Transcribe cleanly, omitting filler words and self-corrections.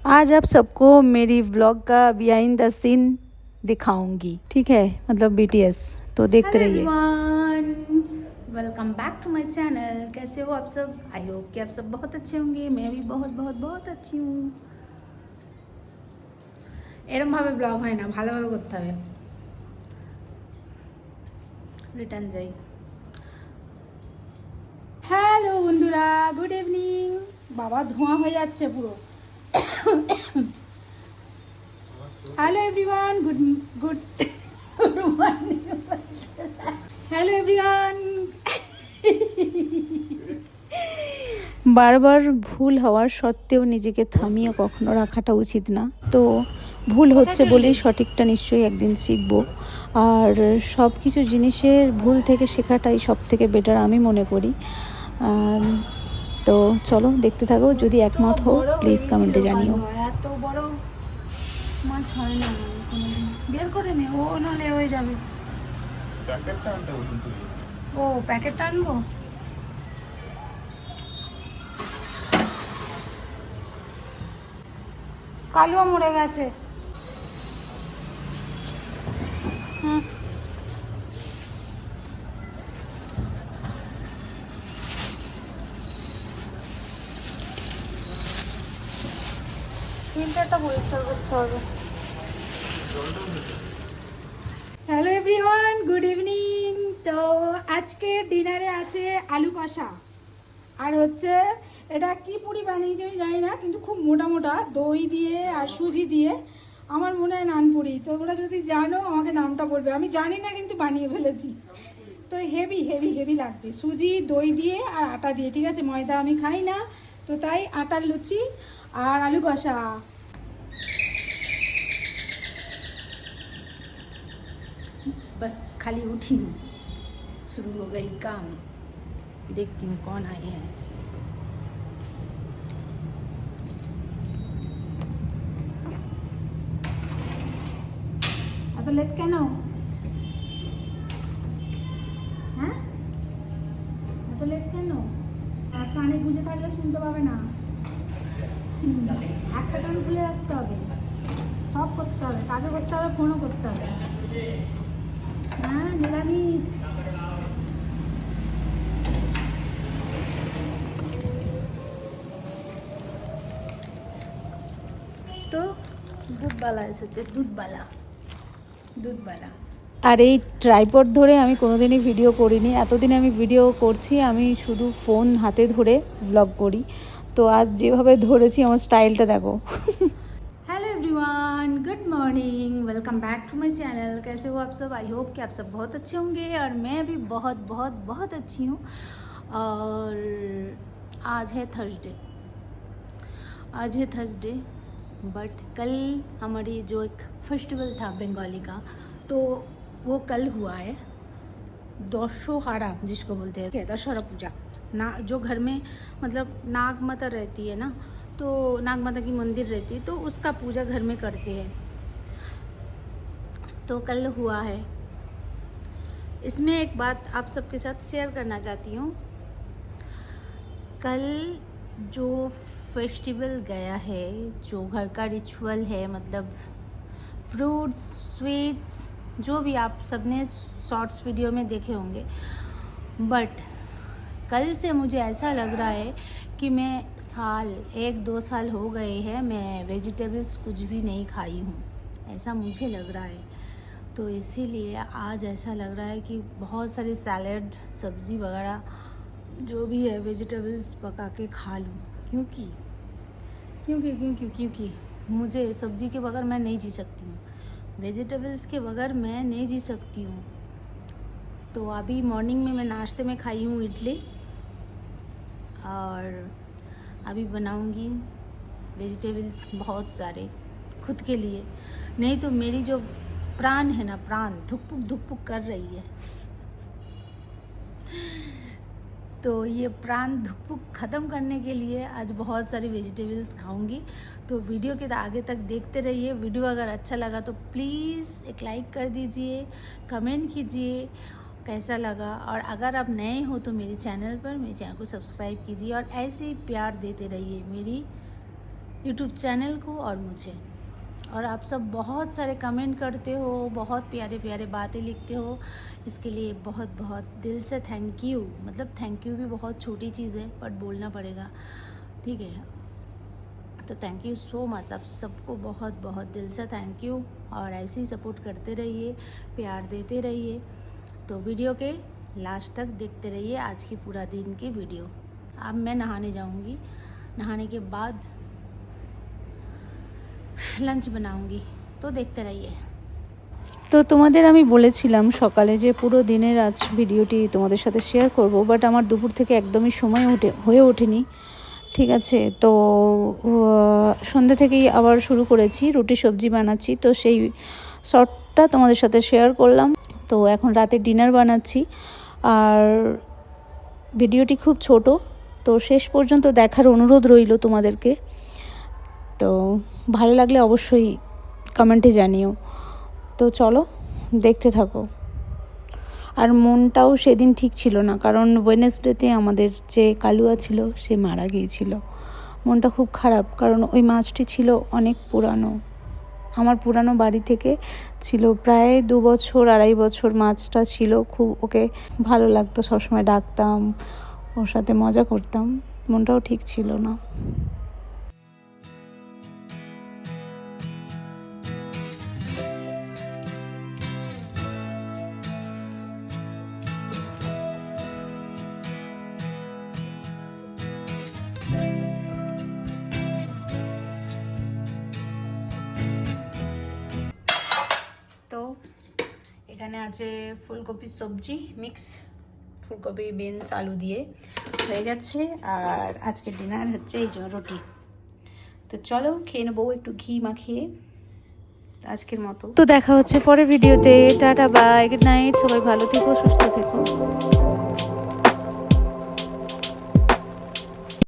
आज आप सबको मेरी व्लॉग का बिहाइंड द सीन दिखाऊंगी, ठीक है, मतलब बीटीएस। तो देखते रहिए। Welcome back to my channel. कैसे हो आप सब? आई होप कि आप सब बहुत अच्छे होंगे। मैं भी बहुत बहुत बहुत अच्छी हूँ। এরম ভাবে ব্লগ হয় না, ভালোভাবে করতে হবে। রিটার্ন যাই। হ্যালো বন্ধুরা, গুড ইভিনিং। বাবা ধোঁয়া হয়ে যাচ্ছে পুরো। Hello everyone, good good morning. Hello everyone. বারবার ভুল হওয়ার সত্ত্বেও নিজেকে থামিয়ে কখনো রাখাটা উচিত না। তো ভুল হচ্ছে বলেই সঠিকটা নিশ্চয়ই একদিন শিখব। আর সব কিছু জিনিসের ভুল থেকে শেখাটাই সব থেকে বেটার আমি মনে করি। তো চলো দেখতে থাকো। যদি একমত হো প্লিজ কমেন্টে জানিও। এত বড় মাছ হয় না, বের করে নে, ও নাহলে হয়ে যাবে। ও প্যাকেটটা আনবো। কালুয়া মরে গেছে। হুম, ফিল্টারটা পরিষ্কার করতে হবে। Hello everyone, good evening. তো আজকে ডিনারে আছে আলু কষা, আর হচ্ছে এটা কি পুরি বানিয়েছে আমি জানি না, কিন্তু খুব মোটা মোটা দই দিয়ে আর সুজি দিয়ে। আমার মনে হয় নানপুরি। তোমরা যদি জানো আমাকে নামটা বলবে, আমি জানি না কিন্তু বানিয়ে ফেলেছি। তো হেভি হেভি হেভি লাগবে, সুজি দই দিয়ে আর আটা দিয়ে, ঠিক আছে? ময়দা আমি খাই না, তো তাই আটার লুচি আর আলু কষা। बस खाली उठी हूँ, शुरू हो गई काम। देखती हूँ कौन आए हैं। এত লেট কেন? হ্যাঁ, এত লেট কেন? আর কানে গুঁজে থাকলে শুনতে পাবে না। একটা কান খুলে রাখতে হবে, সব করতে হবে, কাজও করতে হবে, ফোনও করতে হবে। হ্যাঁ, নিরামিষ। তো দুধবালা এসেছে, দুধবালা। আর এই ট্রাইপড ধরে আমি কোনোদিনই ভিডিও করিনি। এতদিন আমি ভিডিও করছি, আমি শুধু ফোন হাতে ধরে ব্লগ করি। তো আজ যেভাবে ধরেছি আমার স্টাইলটা দেখো। Hello everyone, good morning, welcome back to my channel. कैसे हो आप सब? आई होप कि आप सब बहुत अच्छे होंगे और मैं भी बहुत बहुत बहुत अच्छी हूँ। और आज है थर्सडे, बट कल हमारी जो एक फेस्टिवल था बंगाली का, तो वो कल हुआ है। दशहरा जिसको बोलते हैं, दशहरा पूजा ना, जो घर में मतलब नाग माता रहती है ना, तो नाग माता की मंदिर रहती है, तो उसका पूजा घर में करते हैं। तो कल हुआ है। इसमें एक बात आप सबके साथ शेयर करना चाहती हूँ। कल जो फेस्टिवल गया है, जो घर का रिचुअल है, मतलब फ्रूट्स स्वीट्स जो भी आप सबने शॉर्ट्स वीडियो में देखे होंगे, बट कल से मुझे ऐसा लग रहा है कि मैं 1-2 साल हो गए हैं मैं वेजिटेबल्स कुछ भी नहीं खाई हूँ, ऐसा मुझे लग रहा है। तो इसीलिए आज ऐसा लग रहा है कि बहुत सारी सैलड सब्ज़ी वगैरह जो भी है वेजिटेबल्स पका के खा लूँ, क्योंकि मुझे सब्ज़ी के बगैर मैं नहीं जी सकती हूँ, वेजिटेबल्स के बगैर मैं नहीं जी सकती हूँ। तो अभी मॉर्निंग में मैं नाश्ते में खाई हूँ इडली, और अभी बनाऊँगी वेजिटेबल्स बहुत सारे खुद के लिए। नहीं तो मेरी जो प्राण है ना, प्राण धुक कर रही है। तो ये प्राण धुक ख़त्म करने के लिए आज बहुत सारी वेजिटेबल्स खाऊंगी। तो वीडियो के आगे तक देखते रहिए। वीडियो अगर अच्छा लगा तो प्लीज़ एक लाइक कर दीजिए, कमेंट कीजिए कैसा लगा, और अगर आप नए हो तो मेरे चैनल को सब्सक्राइब कीजिए और ऐसे ही प्यार देते रहिए मेरी यूट्यूब चैनल को और मुझे। और आप सब बहुत सारे कमेंट करते हो, बहुत प्यारे प्यारे बातें लिखते हो, इसके लिए बहुत बहुत दिल से थैंक यू। मतलब थैंक यू भी बहुत छोटी चीज़ है बट बोलना पड़ेगा, ठीक है। तो थैंक यू सो मच, आप सबको बहुत बहुत दिल से थैंक यू। और ऐसे ही सपोर्ट करते रहिए, प्यार देते रहिए। तो वीडियो के लास्ट तक देखते रहिए आज की पूरा दिन की वीडियो। अब मैं नहाने जाऊंगी, नहाने के बाद লাঞ্চ বানাউঙ্গি, তো দেখতে রহিয়ে। তো তোমাদের আমি বলেছিলাম সকালে যে পুরো দিনের আজ ভিডিওটি তোমাদের সাথে শেয়ার করব, বাট আমার দুপুর থেকে একদমই সময় হয়ে ওঠেনি, ঠিক আছে। তো সন্ধ্যে থেকেই আবার শুরু করেছি, রুটি সবজি বানাচ্ছি, তো সেই শর্টটা তোমাদের সাথে শেয়ার করলাম। তো এখন রাতে ডিনার বানাচ্ছি, আর ভিডিওটি খুব ছোট, তো শেষ পর্যন্ত দেখার অনুরোধ রইল তোমাদেরকে। তো ভালো লাগলে অবশ্যই কমেন্টে জানিও। তো চলো দেখতে থাকো। আর মনটাও সেদিন ঠিক ছিল না, কারণ ওয়েডনেসডেতে আমাদের যে কালুয়া ছিল সে মারা গিয়েছিল। মনটা খুব খারাপ, কারণ ওই মাছটি ছিল অনেক পুরানো, আমার পুরানো বাড়ি থেকে ছিল, প্রায় 2 বছর 2.5 বছর মাছটা ছিল। খুব ওকে ভালো লাগতো, সবসময় ডাকতাম, ওর সাথে মজা করতাম, মনটাও ঠিক ছিল না। তো এখানে আছে ফুলকপির সবজি, মিক্স ফুলকপি, বিনস, আলু দিয়ে হয়ে গেছে। আর আজকে ডিনার হচ্ছে এই যে রুটি। তো চলো খেয়ে নেবো একটু ঘি মাখিয়ে আজকের মতো। তো দেখা হচ্ছে পরের ভিডিওতে। টাটা, বাই, গুড নাইট, সবাই ভালো থেকো, সুস্থ থেকো।